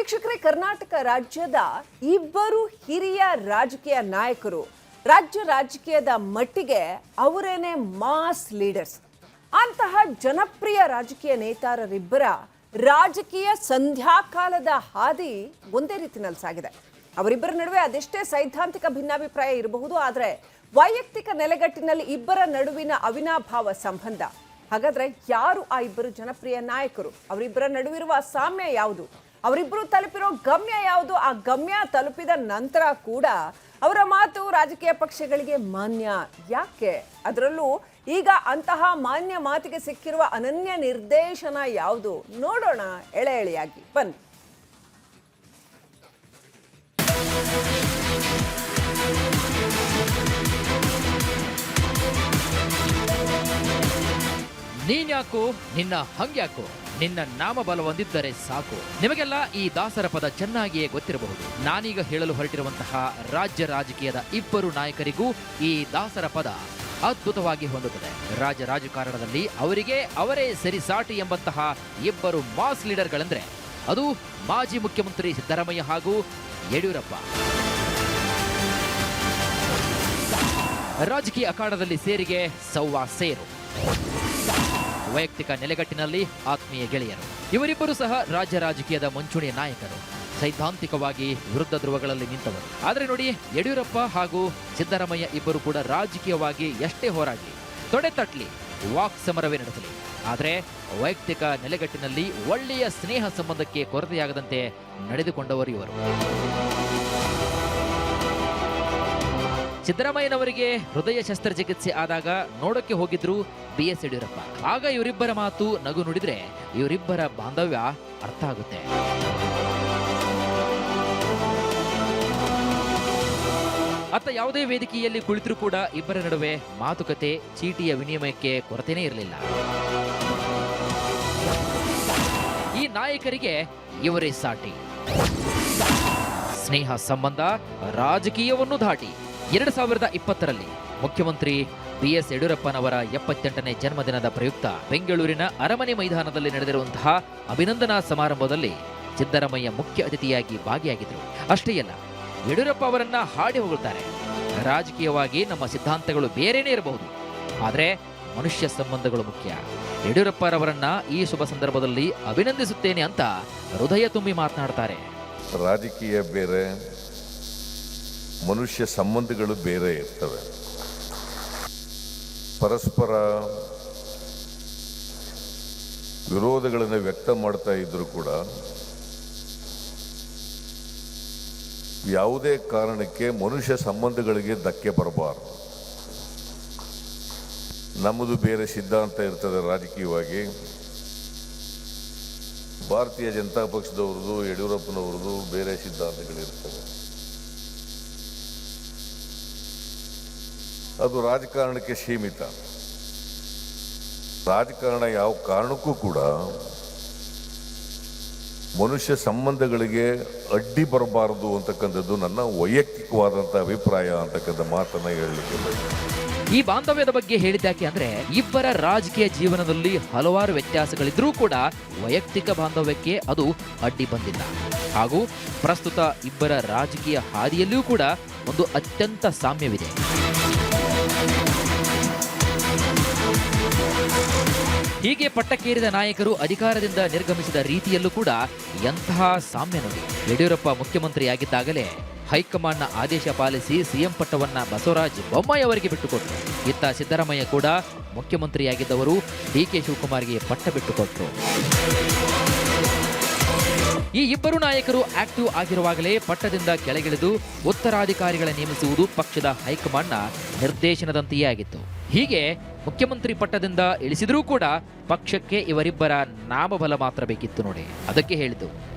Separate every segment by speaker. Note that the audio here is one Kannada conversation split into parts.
Speaker 1: ವೀಕ್ಷಕರೇ, ಕರ್ನಾಟಕ ರಾಜ್ಯದ ಇಬ್ಬರು ಹಿರಿಯ ರಾಜಕೀಯ ನಾಯಕರು ರಾಜ್ಯ ರಾಜಕೀಯದ ಮಟ್ಟಿಗೆ ಅವರೇನೆ ಮಾಸ್ ಲೀಡರ್ಸ್. ಅಂತಹ ಜನಪ್ರಿಯ ರಾಜಕೀಯ ನೇತಾರರಿಬ್ಬರ ರಾಜಕೀಯ ಸಂಧ್ಯಾಕಾಲದ ಹಾದಿ ಒಂದೇ ರೀತಿಯಲ್ಲಿ ಸಾಗಿದೆ. ಅವರಿಬ್ಬರ ನಡುವೆ ಅದೆಷ್ಟೇ ಸೈದ್ಧಾಂತಿಕ ಭಿನ್ನಾಭಿಪ್ರಾಯ ಇರಬಹುದು, ಆದರೆ ವೈಯಕ್ತಿಕ ನೆಲೆಗಟ್ಟಿನಲ್ಲಿ ಇಬ್ಬರ ನಡುವಿನ ಅವಿನಾಭಾವ ಸಂಬಂಧ. ಹಾಗಾದ್ರೆ ಯಾರು ಆ ಇಬ್ಬರು ಜನಪ್ರಿಯ ನಾಯಕರು? ಅವರಿಬ್ಬರ ನಡುವಿರುವ ಸಾಮ್ಯ ಯಾವುದು? ಅವರಿಬ್ಬರು ತಲುಪಿರೋ ಗಮ್ಯ ಯಾವುದು? ಆ ಗಮ್ಯ ತಲುಪಿದ ನಂತರ ಕೂಡ ಅವರ ಮಾತು ರಾಜಕೀಯ ಪಕ್ಷಗಳಿಗೆ ಮಾನ್ಯ ಯಾಕೆ? ಅದರಲ್ಲೂ ಈಗ ಅಂತಹ ಮಾನ್ಯ ಮಾತಿಗೆ ಸಿಕ್ಕಿರುವ ಅನನ್ಯ ನಿರ್ದೇಶನ ಯಾವುದು? ನೋಡೋಣ ಎಳೆ ಎಳೆಯಾಗಿ ಬನ್ನಿ.
Speaker 2: ನೀನ್ಯಾಕೋ ನಿನ್ನ ಹಂಗ್ಯಾಕೋ, ನಿನ್ನ ನಾಮಬಲ ಹೊಂದಿದ್ದರೆ ಸಾಕು. ನಿಮಗೆಲ್ಲ ಈ ದಾಸರ ಪದ ಚೆನ್ನಾಗಿಯೇ ಗೊತ್ತಿರಬಹುದು. ನಾನೀಗ ಹೇಳಲು ಹೊರಟಿರುವಂತಹ ರಾಜ್ಯ ರಾಜಕೀಯದ ಇಬ್ಬರು ನಾಯಕರಿಗೂ ಈ ದಾಸರ ಪದ ಅದ್ಭುತವಾಗಿ ಹೊಂದುತ್ತದೆ. ರಾಜ್ಯ ರಾಜಕಾರಣದಲ್ಲಿ ಅವರಿಗೆ ಅವರೇ ಸರಿಸಾಟಿ ಎಂಬಂತಹ ಇಬ್ಬರು ಮಾಸ್ ಲೀಡರ್ಗಳೆಂದ್ರೆ ಅದು ಮಾಜಿ ಮುಖ್ಯಮಂತ್ರಿ ಸಿದ್ದರಾಮಯ್ಯ ಹಾಗೂ ಯಡಿಯೂರಪ್ಪ. ರಾಜಕೀಯ ಅಖಾಡದಲ್ಲಿ ಸೇರಿಗೆ ಸವ್ವಾ ಸೇರು, ವೈಯಕ್ತಿಕ ನೆಲೆಗಟ್ಟಿನಲ್ಲಿ ಆತ್ಮೀಯ ಗೆಳೆಯರು. ಇವರಿಬ್ಬರು ಸಹ ರಾಜ್ಯ ರಾಜಕೀಯದ ಮುಂಚೂಣಿಯ ನಾಯಕರು, ಸೈದ್ಧಾಂತಿಕವಾಗಿ ವಿರುದ್ಧ ಧ್ರುವಗಳಲ್ಲಿ ನಿಂತವರು. ಆದರೆ ನೋಡಿ, ಯಡಿಯೂರಪ್ಪ ಹಾಗೂ ಸಿದ್ದರಾಮಯ್ಯ ಇಬ್ಬರು ಕೂಡ ರಾಜಕೀಯವಾಗಿ ಎಷ್ಟೇ ಹೋರಾಡಲಿ, ತೊಡೆ ತಟ್ಟಲಿ, ವಾಕ್ ಸಮರವೇ ನಡೆಸಲಿ, ಆದರೆ ವೈಯಕ್ತಿಕ ನೆಲೆಗಟ್ಟಿನಲ್ಲಿ ಒಳ್ಳೆಯ ಸ್ನೇಹ ಸಂಬಂಧಕ್ಕೆ ಕೊರತೆಯಾಗದಂತೆ ನಡೆದುಕೊಂಡವರು ಇವರು. ಸಿದ್ದರಾಮಯ್ಯನವರಿಗೆ ಹೃದಯ ಶಸ್ತ್ರಚಿಕಿತ್ಸೆ ಆದಾಗ ನೋಡಕ್ಕೆ ಹೋಗಿದ್ರು BS ಯಡಿಯೂರಪ್ಪ. ಆಗ ಇವರಿಬ್ಬರ ಮಾತು ನಗು ನುಡಿದ್ರೆ ಇವರಿಬ್ಬರ ಬಾಂಧವ್ಯ ಅರ್ಥ ಆಗುತ್ತೆ. ಅತ್ತ ಯಾವುದೇ ವೇದಿಕೆಯಲ್ಲಿ ಕುಳಿತರೂ ಕೂಡ ಇಬ್ಬರ ನಡುವೆ ಮಾತುಕತೆ, ಚೀಟಿಯ ವಿನಿಮಯಕ್ಕೆ ಕೊರತೆನೇ ಇರಲಿಲ್ಲ. ಈ ನಾಯಕರಿಗೆ ಇವರೇ ಸಾಟಿ. ಸ್ನೇಹ ಸಂಬಂಧ ರಾಜಕೀಯವನ್ನು ದಾಟಿ 2020ರಲ್ಲಿ ಮುಖ್ಯಮಂತ್ರಿ BS ಯಡಿಯೂರಪ್ಪನವರ 78ನೇ ಜನ್ಮದಿನದ ಪ್ರಯುಕ್ತ ಬೆಂಗಳೂರಿನ ಅರಮನೆ ಮೈದಾನದಲ್ಲಿ ನಡೆದಿರುವಂತಹ ಅಭಿನಂದನಾ ಸಮಾರಂಭದಲ್ಲಿ ಸಿದ್ದರಾಮಯ್ಯ ಮುಖ್ಯ ಅತಿಥಿಯಾಗಿ ಭಾಗಿಯಾಗಿದ್ದರು. ಅಷ್ಟೇ ಅಲ್ಲ, ಯಡಿಯೂರಪ್ಪ ಅವರನ್ನ ಹಾಡಿ ಹೊಗಳ್ತಾರೆ. ರಾಜಕೀಯವಾಗಿ ನಮ್ಮ ಸಿದ್ಧಾಂತಗಳು ಬೇರೆನೇ ಇರಬಹುದು, ಆದರೆ ಮನುಷ್ಯ ಸಂಬಂಧಗಳು ಮುಖ್ಯ. ಯಡಿಯೂರಪ್ಪರವರನ್ನ ಈ ಶುಭ ಸಂದರ್ಭದಲ್ಲಿ ಅಭಿನಂದಿಸುತ್ತೇನೆ ಅಂತ ಹೃದಯ ತುಂಬಿ ಮಾತನಾಡ್ತಾರೆ.
Speaker 3: ರಾಜಕೀಯ ಬೇರೆ, ಮನುಷ್ಯ ಸಂಬಂಧಗಳು ಬೇರೆ ಇರ್ತವೆ. ಪರಸ್ಪರ ವಿರೋಧಗಳನ್ನು ವ್ಯಕ್ತ ಮಾಡ್ತಾ ಇದ್ರೂ ಕೂಡ ಯಾವುದೇ ಕಾರಣಕ್ಕೆ ಮನುಷ್ಯ ಸಂಬಂಧಗಳಿಗೆ ಧಕ್ಕೆ ಬರಬಾರದು. ನಮ್ಮದು ಬೇರೆ ಸಿದ್ಧಾಂತ ಇರ್ತದೆ ರಾಜಕೀಯವಾಗಿ. ಭಾರತೀಯ ಜನತಾ ಪಕ್ಷದವ್ರದ್ದು, ಯಡಿಯೂರಪ್ಪನವ್ರದ್ದು ಬೇರೆ ಸಿದ್ಧಾಂತಗಳಿರ್ತವೆ. ಅದು ರಾಜಕಾರಣಕ್ಕೆ ಸೀಮಿತ. ರಾಜಕಾರಣ ಯಾವ ಕಾರಣಕ್ಕೂ ಕೂಡ ಮನುಷ್ಯ ಸಂಬಂಧಗಳಿಗೆ ಅಡ್ಡಿ ಬರಬಾರದು ಅಂತಕ್ಕಂಥದ್ದು ನನ್ನ ವೈಯಕ್ತಿಕವಾದಂಥ ಅಭಿಪ್ರಾಯ ಅಂತಕ್ಕಂಥ ಮಾತನ್ನ ಹೇಳಲಿಕ್ಕೆ.
Speaker 2: ಈ ಬಾಂಧವ್ಯದ ಬಗ್ಗೆ ಹೇಳಿದ್ಯಾಕೆ ಅಂದ್ರೆ, ಇಬ್ಬರ ರಾಜಕೀಯ ಜೀವನದಲ್ಲಿ ಹಲವಾರು ವ್ಯತ್ಯಾಸಗಳಿದ್ರೂ ಕೂಡ ವೈಯಕ್ತಿಕ ಬಾಂಧವ್ಯಕ್ಕೆ ಅದು ಅಡ್ಡಿ ಬಂದಿಲ್ಲ. ಹಾಗೂ ಪ್ರಸ್ತುತ ಇಬ್ಬರ ರಾಜಕೀಯ ಹಾದಿಯಲ್ಲಿಯೂ ಕೂಡ ಒಂದು ಅತ್ಯಂತ ಸಾಮ್ಯವಿದೆ. ಹೀಗೆ ಪಟ್ಟಕ್ಕೇರಿದ ನಾಯಕರು ಅಧಿಕಾರದಿಂದ ನಿರ್ಗಮಿಸಿದ ರೀತಿಯಲ್ಲೂ ಕೂಡ ಎಂತಹ ಸಾಮ್ಯ ನೋಡಿ. ಯಡಿಯೂರಪ್ಪ ಮುಖ್ಯಮಂತ್ರಿಯಾಗಿದ್ದಾಗಲೇ ಹೈಕಮಾಂಡ್ನ ಆದೇಶ ಪಾಲಿಸಿ ಸಿಎಂ ಪಟ್ಟವನ್ನ ಬಸವರಾಜ ಬೊಮ್ಮಾಯಿ ಅವರಿಗೆ ಬಿಟ್ಟುಕೊಟ್ರು. ಇತ್ತ ಸಿದ್ದರಾಮಯ್ಯ ಕೂಡ ಮುಖ್ಯಮಂತ್ರಿಯಾಗಿದ್ದವರು DK ಶಿವಕುಮಾರ್ಗೆ ಪಟ್ಟ ಬಿಟ್ಟುಕೊಟ್ರು. ಈ ಇಬ್ಬರು ನಾಯಕರು ಆಕ್ಟಿವ್ ಆಗಿರುವಾಗಲೇ ಪಟ್ಟದಿಂದ ಕೆಳಗಿಳಿದು ಉತ್ತರಾಧಿಕಾರಿಗಳ ನೇಮಿಸುವುದು ಪಕ್ಷದ ಹೈಕಮಾಂಡ್ನ ನಿರ್ದೇಶನದಂತೆಯೇ ಆಗಿತ್ತು. ಹೀಗೆ ಮುಖ್ಯಮಂತ್ರಿ ಪಟ್ಟದಿಂದ ಇಳಿಸಿದ್ರೂ ಕೂಡ ಪಕ್ಷಕ್ಕೆ ಇವರಿಬ್ಬರ ನಾಮಬಲ ಮಾತ್ರ ಬೇಕಿತ್ತು ನೋಡಿ. ಅದಕ್ಕೆ ಹೇಳಿತು,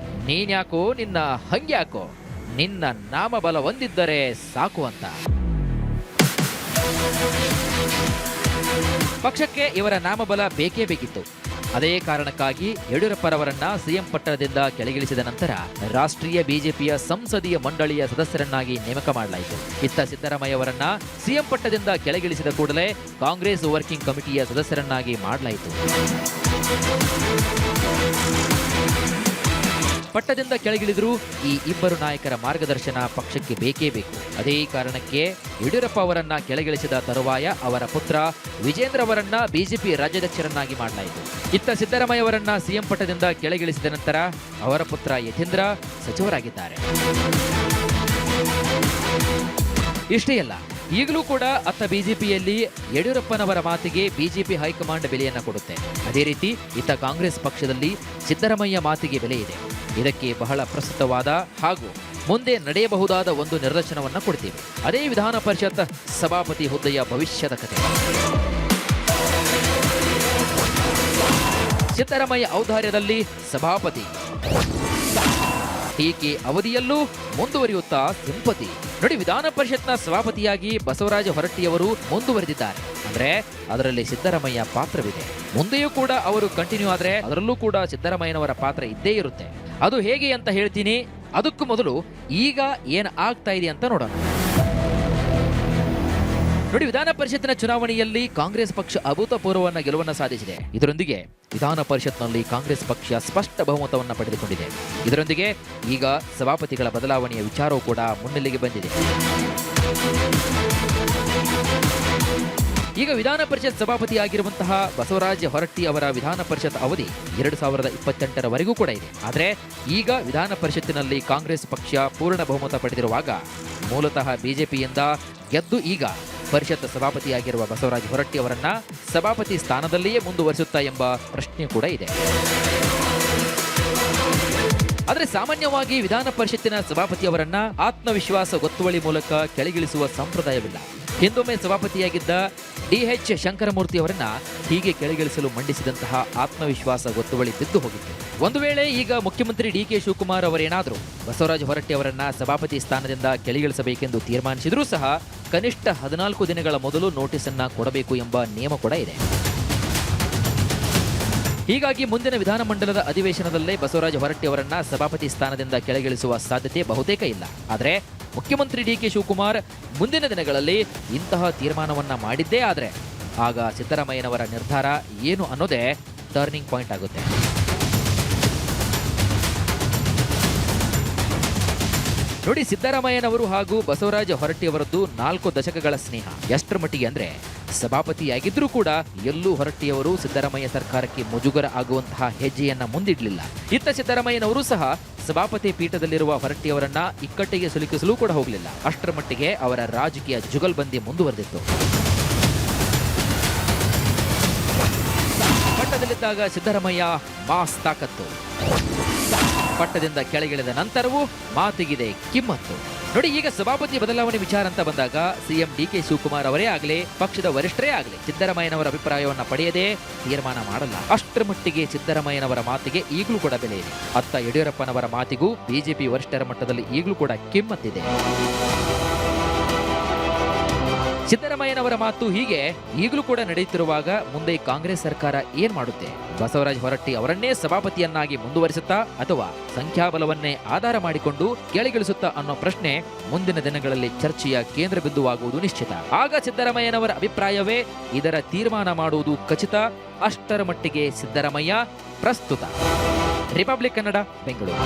Speaker 2: ನೀನ್ಯಾಕೋ ನಿನ್ನ ಹಂಗ್ಯಾಕೋ, ನಿನ್ನ ನಾಮಬಲ ಹೊಂದಿದ್ದರೆ ಸಾಕು ಅಂತ. ಪಕ್ಷಕ್ಕೆ ಇವರ ನಾಮಬಲ ಬೇಕೇ ಬೇಕಿತ್ತು. ಅದೇ ಕಾರಣಕ್ಕಾಗಿ ಯಡಿಯೂರಪ್ಪರವರನ್ನ ಸಿಎಂ ಪಟ್ಟಣದಿಂದ ಕೆಳಗಿಳಿಸಿದ ನಂತರ ರಾಷ್ಟ್ರೀಯ ಬಿಜೆಪಿಯ ಸಂಸದೀಯ ಮಂಡಳಿಯ ಸದಸ್ಯರನ್ನಾಗಿ ನೇಮಕ ಮಾಡಲಾಯಿತು. ಇತ್ತ ಸಿದ್ದರಾಮಯ್ಯ ಅವರನ್ನ ಸಿಎಂ ಪಟ್ಟದಿಂದ ಕೆಳಗಿಳಿಸಿದ ಕೂಡಲೇ ಕಾಂಗ್ರೆಸ್ ವರ್ಕಿಂಗ್ ಕಮಿಟಿಯ ಸದಸ್ಯರನ್ನಾಗಿ ಮಾಡಲಾಯಿತು. ಪಟ್ಟದಿಂದ ಕೆಳಗಿಳಿದರೂ ಈ ಇಬ್ಬರು ನಾಯಕರ ಮಾರ್ಗದರ್ಶನ ಪಕ್ಷಕ್ಕೆ ಬೇಕೇ ಬೇಕು. ಅದೇ ಕಾರಣಕ್ಕೆ ಯಡಿಯೂರಪ್ಪ ಅವರನ್ನ ಕೆಳಗಿಳಿಸಿದ ತರುವಾಯ ಅವರ ಪುತ್ರ ವಿಜೇಂದ್ರ ಅವರನ್ನ ಬಿಜೆಪಿ ರಾಜ್ಯಾಧ್ಯಕ್ಷರನ್ನಾಗಿ ಮಾಡಲಾಯಿತು. ಇತ್ತ ಸಿದ್ದರಾಮಯ್ಯ ಅವರನ್ನ ಸಿಎಂ ಪಟ್ಟದಿಂದ ಕೆಳಗಿಳಿಸಿದ ನಂತರ ಅವರ ಪುತ್ರ ಯತೀಂದ್ರ ಸಚಿವರಾಗಿದ್ದಾರೆ. ಇಷ್ಟೇ ಅಲ್ಲ, ಈಗಲೂ ಕೂಡ ಅತ್ತ ಬಿಜೆಪಿಯಲ್ಲಿ ಯಡಿಯೂರಪ್ಪನವರ ಮಾತಿಗೆ ಬಿಜೆಪಿ ಹೈಕಮಾಂಡ್ ಬೆಲೆಯನ್ನ ಕೊಡುತ್ತೆ. ಅದೇ ರೀತಿ ಇತ್ತ ಕಾಂಗ್ರೆಸ್ ಪಕ್ಷದಲ್ಲಿ ಸಿದ್ದರಾಮಯ್ಯ ಮಾತಿಗೆ ಬೆಲೆ ಇದೆ. ಇದಕ್ಕೆ ಬಹಳ ಪ್ರಸ್ತುತವಾದ ಹಾಗೂ ಮುಂದೆ ನಡೆಯಬಹುದಾದ ಒಂದು ನಿದರ್ಶನವನ್ನ ಕೊಡ್ತೀವಿ. ಅದೇ ವಿಧಾನ ಪರಿಷತ್ ಸಭಾಪತಿ ಹುದ್ದೆಯ ಭವಿಷ್ಯದ ಕಥೆ. ಸಿದ್ದರಾಮಯ್ಯ ಔದಾರ್ಯದಲ್ಲಿ ಸಭಾಪತಿ, ಟೀಕೆ ಅವಧಿಯಲ್ಲೂ ಮುಂದುವರಿಯುತ್ತಾ ಸಿಂಪತಿ. ನೋಡಿ, ವಿಧಾನ ಪರಿಷತ್ನ ಸಭಾಪತಿಯಾಗಿ ಬಸವರಾಜ ಹೊರಟ್ಟಿಯವರು ಮುಂದುವರೆದಿದ್ದಾರೆ ಅಂದ್ರೆ ಅದರಲ್ಲಿ ಸಿದ್ದರಾಮಯ್ಯ ಪಾತ್ರವಿದೆ. ಮುಂದೆಯೂ ಕೂಡ ಅವರು ಕಂಟಿನ್ಯೂ ಆದ್ರೆ ಅದರಲ್ಲೂ ಕೂಡ ಸಿದ್ದರಾಮಯ್ಯನವರ ಪಾತ್ರ ಇದ್ದೇ ಇರುತ್ತೆ. ಅದು ಹೇಗೆ ಅಂತ ಹೇಳ್ತೀನಿ. ಅದಕ್ಕೂ ಮೊದಲು ಈಗ ಏನ್ ಆಗ್ತಾ ಇದೆ ಅಂತ ನೋಡೋಣ. ನೋಡಿ, ವಿಧಾನ ಪರಿಷತ್ತಿನ ಚುನಾವಣೆಯಲ್ಲಿ ಕಾಂಗ್ರೆಸ್ ಪಕ್ಷ ಅಭೂತಪೂರ್ವವನ್ನ ಗೆಲುವನ್ನು ಸಾಧಿಸಿದೆ. ಇದರೊಂದಿಗೆ ವಿಧಾನ ಪರಿಷತ್ನಲ್ಲಿ ಕಾಂಗ್ರೆಸ್ ಪಕ್ಷ ಸ್ಪಷ್ಟ ಬಹುಮತವನ್ನು ಪಡೆದುಕೊಂಡಿದೆ. ಇದರೊಂದಿಗೆ ಈಗ ಸಭಾಪತಿಗಳ ಬದಲಾವಣೆಯ ವಿಚಾರವೂ ಕೂಡ ಮುನ್ನೆಲೆಗೆ ಬಂದಿದೆ. ಈಗ ವಿಧಾನ ಪರಿಷತ್ ಸಭಾಪತಿಯಾಗಿರುವಂತಹ ಬಸವರಾಜ ಹೊರಟ್ಟಿ ಅವರ ವಿಧಾನ ಪರಿಷತ್ ಅವಧಿ 2028ರವರೆಗೂ ಕೂಡ ಇದೆ. ಆದರೆ ಈಗ ವಿಧಾನ ಪರಿಷತ್ತಿನಲ್ಲಿ ಕಾಂಗ್ರೆಸ್ ಪಕ್ಷ ಪೂರ್ಣ ಬಹುಮತ ಪಡೆದಿರುವಾಗ ಮೂಲತಃ ಬಿಜೆಪಿಯಿಂದ ಗೆದ್ದು ಈಗ ಪರಿಷತ್ ಸಭಾಪತಿಯಾಗಿರುವ ಬಸವರಾಜ ಹೊರಟ್ಟಿ ಅವರನ್ನ ಸಭಾಪತಿ ಸ್ಥಾನದಲ್ಲಿಯೇ ಮುಂದುವರಿಸುತ್ತಾ ಎಂಬ ಪ್ರಶ್ನೆ ಕೂಡ ಇದೆ. ಆದರೆ ಸಾಮಾನ್ಯವಾಗಿ ವಿಧಾನ ಪರಿಷತ್ತಿನ ಸಭಾಪತಿಯವರನ್ನ ಆತ್ಮವಿಶ್ವಾಸ ಗೊತ್ತುವಳಿ ಮೂಲಕ ಕೆಳಗಿಳಿಸುವ ಸಂಪ್ರದಾಯವಿಲ್ಲ. ಹಿಂದೊಮ್ಮೆ ಸಭಾಪತಿಯಾಗಿದ್ದ ಡಿಎಚ್ ಶಂಕರಮೂರ್ತಿ ಅವರನ್ನ ಹೀಗೆ ಕೆಳಗಿಳಿಸಲು ಮಂಡಿಸಿದಂತಹ ಆತ್ಮವಿಶ್ವಾಸ ಗೊತ್ತುವಳಿ ಬಿದ್ದು ಹೋಗಿತ್ತು. ಒಂದು ವೇಳೆ ಈಗ ಮುಖ್ಯಮಂತ್ರಿ ಡಿಕೆ ಶಿವಕುಮಾರ್ ಅವರೇನಾದರೂ ಬಸವರಾಜ ಹೊರಟ್ಟಿ ಅವರನ್ನ ಸಭಾಪತಿ ಸ್ಥಾನದಿಂದ ಕೆಳಗಿಳಿಸಬೇಕೆಂದು ತೀರ್ಮಾನಿಸಿದರೂ ಸಹ ಕನಿಷ್ಠ 14 ದಿನಗಳ ಮೊದಲು ನೋಟಿಸ್ ಅನ್ನ ಕೊಡಬೇಕು ಎಂಬ ನಿಯಮ ಕೂಡ ಇದೆ. ಹೀಗಾಗಿ ಮುಂದಿನ ವಿಧಾನಮಂಡಲದ ಅಧಿವೇಶನದಲ್ಲೇ ಬಸವರಾಜ ಹೊರಟ್ಟಿ ಅವರನ್ನ ಸಭಾಪತಿ ಸ್ಥಾನದಿಂದ ಕೆಳಗಿಳಿಸುವ ಸಾಧ್ಯತೆ ಬಹುತೇಕ ಇಲ್ಲ. ಆದರೆ ಮುಖ್ಯಮಂತ್ರಿ ಡಿಕೆ ಶಿವಕುಮಾರ್ ಮುಂದಿನ ದಿನಗಳಲ್ಲಿ ಇಂತಹ ತೀರ್ಮಾನವನ್ನ ಮಾಡಿದ್ದೇ ಆದರೆ ಆಗ ಸಿದ್ದರಾಮಯ್ಯನವರ ನಿರ್ಧಾರ ಏನು ಅನ್ನೋದೇ ಟರ್ನಿಂಗ್ ಪಾಯಿಂಟ್ ಆಗುತ್ತೆ. ನೋಡಿ, ಸಿದ್ದರಾಮಯ್ಯನವರು ಹಾಗೂ ಬಸವರಾಜ ಹೊರಟ್ಟಿ ಅವರದ್ದು 4 ದಶಕಗಳ ಸ್ನೇಹ. ಎಷ್ಟರ ಮಟ್ಟಿಗೆ ಅಂದ್ರೆ ಸಭಾಪತಿಯಾಗಿದ್ರೂ ಕೂಡ ಎಲ್ಲೂ ಹೊರಟ್ಟಿಯವರು ಸಿದ್ದರಾಮಯ್ಯ ಸರ್ಕಾರಕ್ಕೆ ಮುಜುಗರ ಆಗುವಂತಹ ಹೆಜ್ಜೆಯನ್ನ ಮುಂದಿಡ್ಲಿಲ್ಲ. ಇತ್ತ ಸಿದ್ದರಾಮಯ್ಯನವರು ಸಹ ಸಭಾಪತಿ ಪೀಠದಲ್ಲಿರುವ ಹೊರಟ್ಟಿಯವರನ್ನ ಇಕ್ಕಟ್ಟಿಗೆ ಸಿಲುಕಿಸಲು ಕೂಡ ಹೋಗಲಿಲ್ಲ. ಅಷ್ಟರ ಮಟ್ಟಿಗೆ ಅವರ ರಾಜಕೀಯ ಜುಗಲ್ಬಂದಿ ಮುಂದುವರೆದಿತ್ತು. ಪಟ್ಟದಲ್ಲಿದ್ದಾಗ ಸಿದ್ದರಾಮಯ್ಯ ಮಾಸ್ ತಾಕತ್ತು, ಪಟ್ಟದಿಂದ ಕೆಳಗಿಳಿದ ನಂತರವೂ ಮಾತಿಗಿದೆ ಕಿಮ್ಮತ್ತು. ನೋಡಿ, ಈಗ ಸಭಾಪತಿ ಬದಲಾವಣೆ ವಿಚಾರ ಅಂತ ಬಂದಾಗ ಸಿಎಂ ಡಿಕೆ ಶಿವಕುಮಾರ್ ಅವರೇ ಆಗಲಿ, ಪಕ್ಷದ ವರಿಷ್ಠರೇ ಆಗಲಿ ಸಿದ್ದರಾಮಯ್ಯನವರ ಅಭಿಪ್ರಾಯವನ್ನ ಪಡೆಯದೆ ತೀರ್ಮಾನ ಮಾಡಲ್ಲ. ಅಷ್ಟರ ಮಟ್ಟಿಗೆ ಸಿದ್ದರಾಮಯ್ಯನವರ ಮಾತಿಗೆ ಈಗಲೂ ಕೂಡ ಬೆಲೆ ಇದೆ. ಅತ್ತ ಯಡಿಯೂರಪ್ಪನವರ ಮಾತಿಗೂ ಬಿಜೆಪಿ ವರಿಷ್ಠರ ಮಟ್ಟದಲ್ಲಿ ಈಗಲೂ ಕೂಡ ಕಿಮ್ಮತ್ತಿದೆ. ಸಿದ್ದರಾಮಯ್ಯನವರ ಮಾತು ಹೀಗೆ ಈಗಲೂ ಕೂಡ ನಡೆಯುತ್ತಿರುವಾಗ ಮುಂದೆ ಕಾಂಗ್ರೆಸ್ ಸರ್ಕಾರ ಏನ್ ಮಾಡುತ್ತೆ? ಬಸವರಾಜ ಹೊರಟ್ಟಿ ಅವರನ್ನೇ ಸಭಾಪತಿಯನ್ನಾಗಿ ಮುಂದುವರಿಸುತ್ತಾ ಅಥವಾ ಸಂಖ್ಯಾಬಲವನ್ನೇ ಆಧಾರ ಮಾಡಿಕೊಂಡು ಕೆಳಗಿಳಿಸುತ್ತಾ ಅನ್ನೋ ಪ್ರಶ್ನೆ ಮುಂದಿನ ದಿನಗಳಲ್ಲಿ ಚರ್ಚೆಯ ಕೇಂದ್ರ ಬಿಂದುವಾಗುವುದು ನಿಶ್ಚಿತ. ಆಗ ಸಿದ್ದರಾಮಯ್ಯನವರ ಅಭಿಪ್ರಾಯವೇ ಇದರ ತೀರ್ಮಾನ ಮಾಡುವುದು ಖಚಿತ. ಅಷ್ಟರ ಮಟ್ಟಿಗೆ ಸಿದ್ದರಾಮಯ್ಯ ಪ್ರಸ್ತುತ. ರಿಪಬ್ಲಿಕ್ ಕನ್ನಡ, ಬೆಂಗಳೂರು.